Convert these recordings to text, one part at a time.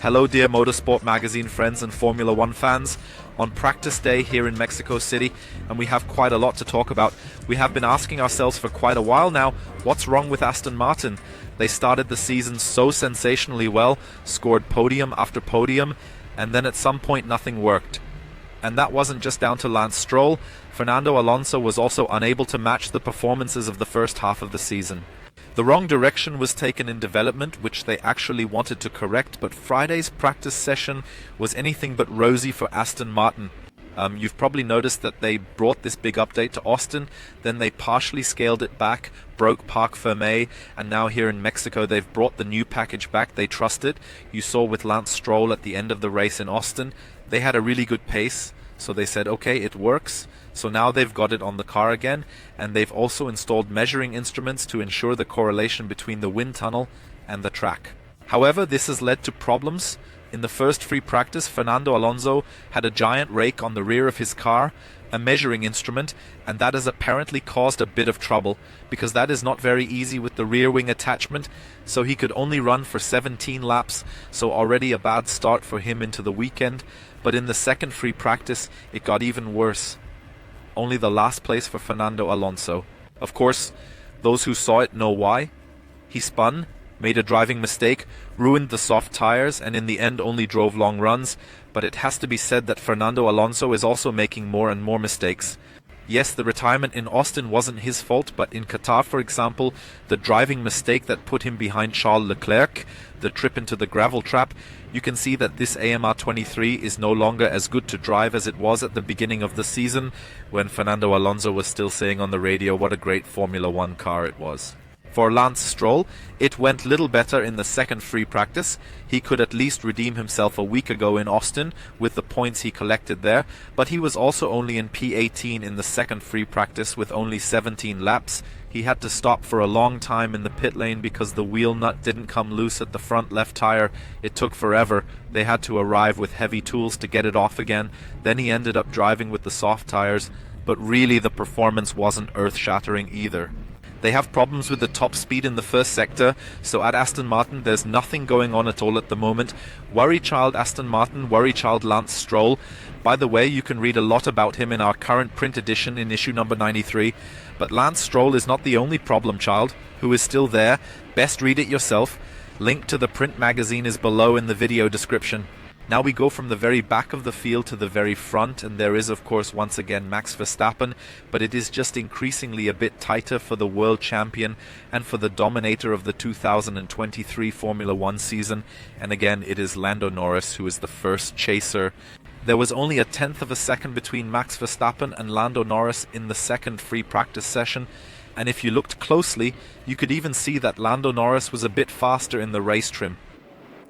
Hello dear Motorsport-Magazin friends and Formula One fans. On practice day here in Mexico City, and we have quite a lot to talk about. We have been asking ourselves for quite a while now, what's wrong with Aston Martin? They started the season so sensationally well, scored podium after podium, and then at some point nothing worked. And that wasn't just down to Lance Stroll. Fernando Alonso was also unable to match the performances of the first half of the season. The wrong direction was taken in development, which they actually wanted to correct, but Friday's practice session was anything but rosy for Aston Martin. You've probably noticed that they brought this big update to Austin, then they partially scaled it back, broke Parc Fermé, and now here in Mexico they've brought the new package back. They trust it. You saw with Lance Stroll at the end of the race in Austin, they had a really good pace, so they said, okay, it works. So now they've got it on the car again, and they've also installed measuring instruments to ensure the correlation between the wind tunnel and the track. However, this has led to problems. In the first free practice, Fernando Alonso had a giant rake on the rear of his car, a measuring instrument, and that has apparently caused a bit of trouble, because that is not very easy with the rear wing attachment, so he could only run for 17 laps, so already a bad start for him into the weekend. But in the second free practice, it got even worse. Only the last place for Fernando Alonso. Of course, those who saw it know why. He spun, made a driving mistake, ruined the soft tires, and in the end only drove long runs. But it has to be said that Fernando Alonso is also making more and more mistakes. Yes, the retirement in Austin wasn't his fault, but in Qatar, for example, the driving mistake that put him behind Charles Leclerc, the trip into the gravel trap, you can see that this AMR 23 is no longer as good to drive as it was at the beginning of the season, when Fernando Alonso was still saying on the radio what a great Formula One car it was. For Lance Stroll, it went little better in the second free practice. He could at least redeem himself a week ago in Austin with the points he collected there, but he was also only in P18 in the second free practice with only 17 laps. He had to stop for a long time in the pit lane because the wheel nut didn't come loose at the front left tire. It took forever. They had to arrive with heavy tools to get it off again. Then he ended up driving with the soft tires, but really the performance wasn't earth-shattering either. They have problems with the top speed in the first sector, so at Aston Martin there's nothing going on at all at the moment. Worry child Aston Martin, worry child Lance Stroll. By the way, you can read a lot about him in our current print edition in issue number 93. But Lance Stroll is not the only problem child, who is still there. Best read it yourself. Link to the print magazine is below in the video description. Now we go from the very back of the field to the very front, and there is of course once again Max Verstappen, but it is just increasingly a bit tighter for the world champion and for the dominator of the 2023 Formula One season, and again it is Lando Norris who is the first chaser. There was only a tenth of a second between Max Verstappen and Lando Norris in the second free practice session, and if you looked closely you could even see that Lando Norris was a bit faster in the race trim.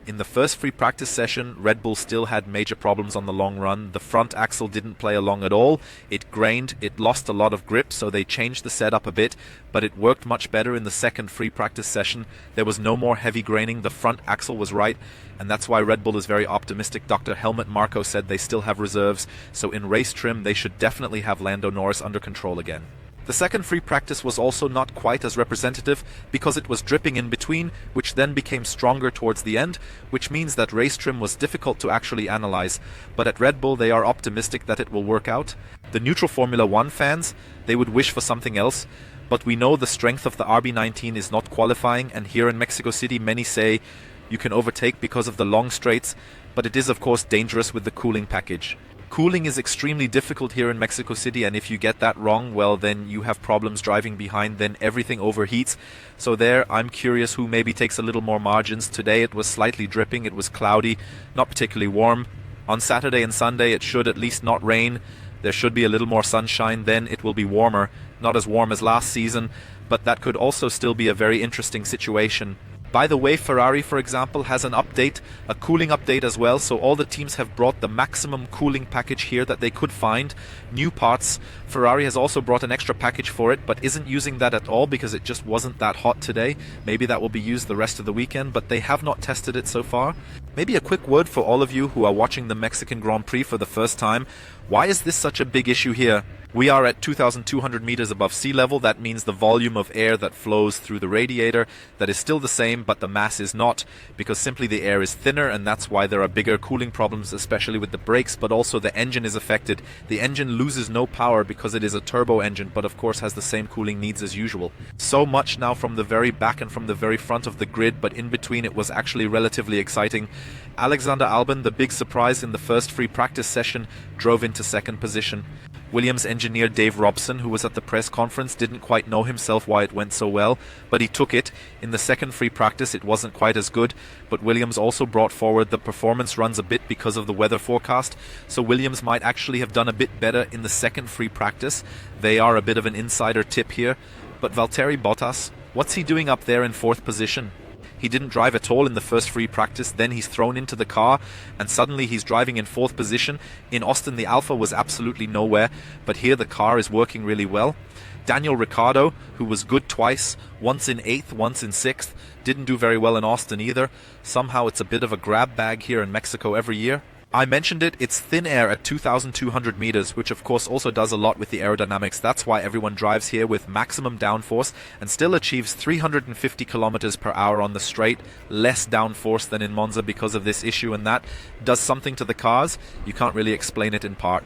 In the first free practice session, Red Bull still had major problems on the long run. The front axle didn't play along at all. It grained, it lost a lot of grip, so they changed the setup a bit, but it worked much better in the second free practice session. There was no more heavy graining, the front axle was right, and that's why Red Bull is very optimistic. Dr. Helmut Marko said they still have reserves, so in race trim they should definitely have Lando Norris under control again. The second free practice was also not quite as representative because it was dripping in between, which then became stronger towards the end, which means that race trim was difficult to actually analyze. But at Red Bull they are optimistic that it will work out. The neutral Formula One fans, they would wish for something else, but we know the strength of the RB19 is not qualifying, and here in Mexico City many say you can overtake because of the long straights, but it is of course dangerous with the cooling package. Cooling is extremely difficult here in Mexico City, and if you get that wrong, well then you have problems driving behind, then everything overheats. So there, I'm curious who maybe takes a little more margins. Today it was slightly dripping, it was cloudy, not particularly warm. On Saturday and Sunday it should at least not rain. There should be a little more sunshine, then it will be warmer. Not as warm as last season, but that could also still be a very interesting situation. By the way, Ferrari, for example, has an update, a cooling update as well, so all the teams have brought the maximum cooling package here that they could find. New parts. Ferrari has also brought an extra package for it, but isn't using that at all because it just wasn't that hot today. Maybe that will be used the rest of the weekend, but they have not tested it so far. Maybe a quick word for all of you who are watching the Mexican Grand Prix for the first time. Why is this such a big issue here? We are at 2,200 meters above sea level. That means the volume of air that flows through the radiator, that is still the same, but the mass is not, because simply the air is thinner, and that's why there are bigger cooling problems, especially with the brakes, but also the engine is affected. The engine loses no power because it is a turbo engine, but of course has the same cooling needs as usual. So much now from the very back and from the very front of the grid, but in between it was actually relatively exciting. Alexander Albon, the big surprise in the first free practice session, drove into second position. Williams engineer Dave Robson, who was at the press conference, didn't quite know himself why it went so well, but he took it. In the second free practice it wasn't quite as good, but Williams also brought forward the performance runs a bit because of the weather forecast, so Williams might actually have done a bit better in the second free practice. They are a bit of an insider tip here. But Valtteri Bottas, what's he doing up there in fourth position? He didn't drive at all in the first free practice, then he's thrown into the car and suddenly he's driving in fourth position. In Austin the Alpha was absolutely nowhere, but here the car is working really well. Daniel Ricciardo, who was good twice, once in 8th, once in 6th, didn't do very well in Austin either. Somehow it's a bit of a grab bag here in Mexico every year. I mentioned it, it's thin air at 2,200 meters, which of course also does a lot with the aerodynamics. That's why everyone drives here with maximum downforce and still achieves 350 kilometers per hour on the straight, less downforce than in Monza because of this issue, and that does something to the cars. You can't really explain it in part.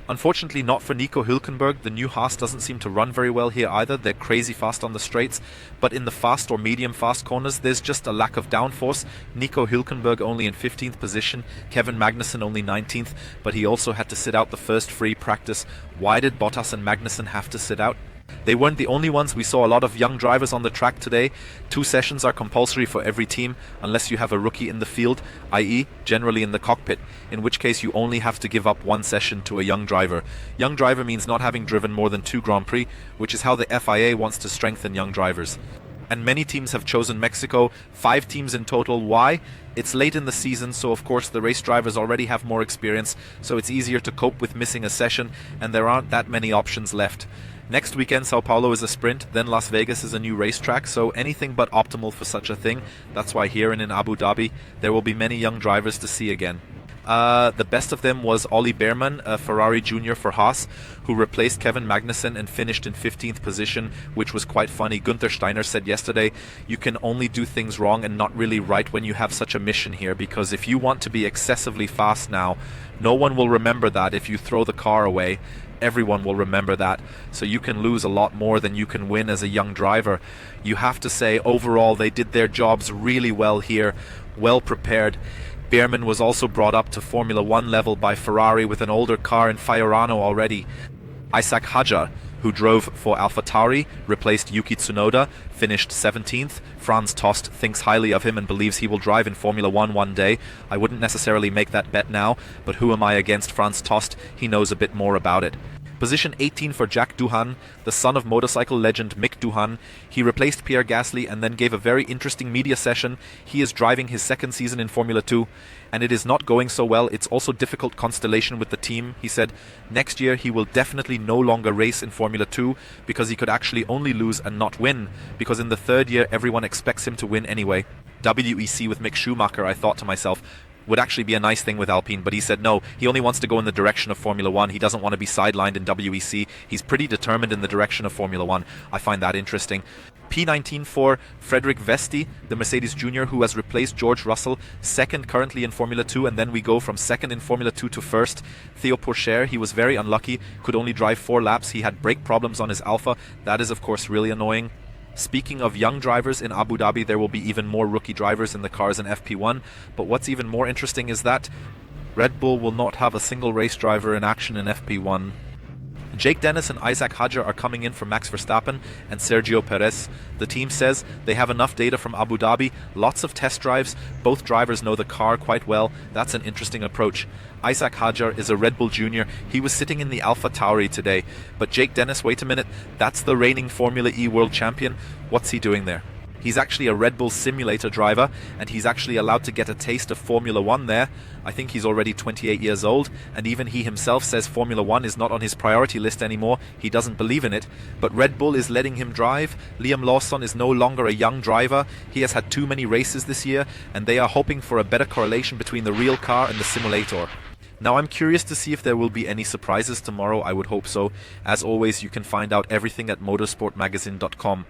Unfortunately not for Nico Hülkenberg. The new Haas doesn't seem to run very well here either. They're crazy fast on the straights, but in the fast or medium fast corners there's just a lack of downforce. Nico Hülkenberg only in 15th position, Kevin Magnussen only 19th, but he also had to sit out the first free practice. Why did Bottas and Magnussen have to sit out? They weren't the only ones. We saw a lot of young drivers on the track today. 2 sessions are compulsory for every team unless you have a rookie in the field, i.e. generally in the cockpit, in which case you only have to give up 1 session to a young driver. Young driver means not having driven more than 2 Grand Prix, which is how the FIA wants to strengthen young drivers. And many teams have chosen Mexico, 5 teams in total. Why? It's late in the season, so of course the race drivers already have more experience, so it's easier to cope with missing a session, and there aren't that many options left. Next weekend Sao Paulo is a sprint, then Las Vegas is a new racetrack, so anything but optimal for such a thing. That's why here and in Abu Dhabi there will be many young drivers to see again. The best of them was Ollie Bearman, a Ferrari junior for Haas, who replaced Kevin Magnussen and finished in 15th position, which was quite funny. Günther Steiner said yesterday, you can only do things wrong and not really right when you have such a mission here, because if you want to be excessively fast now, no one will remember that if you throw the car away. Everyone will remember that, so you can lose a lot more than you can win as a young driver. You have to say overall they did their jobs really well here, well prepared. Bearman was also brought up to Formula 1 level by Ferrari with an older car in Fiorano already. Isaac Hadjar, who drove for AlphaTauri, replaced Yuki Tsunoda, finished 17th. Franz Tost thinks highly of him and believes he will drive in Formula 1 one day. I wouldn't necessarily make that bet now, but who am I against Franz Tost? He knows a bit more about it. Position 18 for Jack Doohan, the son of motorcycle legend Mick Doohan. He replaced Pierre Gasly and then gave a very interesting media session. He is driving his 2nd season in Formula 2, and it is not going so well. It's also difficult constellation with the team. He said next year he will definitely no longer race in Formula 2 because he could actually only lose and not win, because in the 3rd year everyone expects him to win anyway. WEC with Mick Schumacher, I thought to myself, would actually be a nice thing with Alpine, but he said no, he only wants to go in the direction of Formula 1. He doesn't want to be sidelined in WEC. He's pretty determined in the direction of Formula 1. I find that interesting. P19 for Frederick Vesti, the Mercedes junior who has replaced George Russell, 2nd currently in Formula 2, and then we go from 2nd in Formula 2 to 1st. Theo Pourchaire, he was very unlucky, could only drive 4 laps. He had brake problems on his Alpha. That is of course really annoying. Speaking of young drivers, in Abu Dhabi there will be even more rookie drivers in the cars in FP1, but what's even more interesting is that Red Bull will not have a single race driver in action in FP1. Jake Dennis and Isaac Hadjar are coming in for Max Verstappen and Sergio Perez. The team says they have enough data from Abu Dhabi, lots of test drives, both drivers know the car quite well. That's an interesting approach. Isaac Hadjar is a Red Bull junior. He was sitting in the AlphaTauri today. But Jake Dennis, wait a minute, that's the reigning Formula E world champion. What's he doing there? He's actually a Red Bull simulator driver, and he's actually allowed to get a taste of Formula 1 there. I think he's already 28 years old, and even he himself says Formula 1 is not on his priority list anymore. He doesn't believe in it, but Red Bull is letting him drive. Liam Lawson is no longer a young driver. He has had too many races this year, and they are hoping for a better correlation between the real car and the simulator. Now, I'm curious to see if there will be any surprises tomorrow. I would hope so. As always, you can find out everything at motorsportmagazine.com.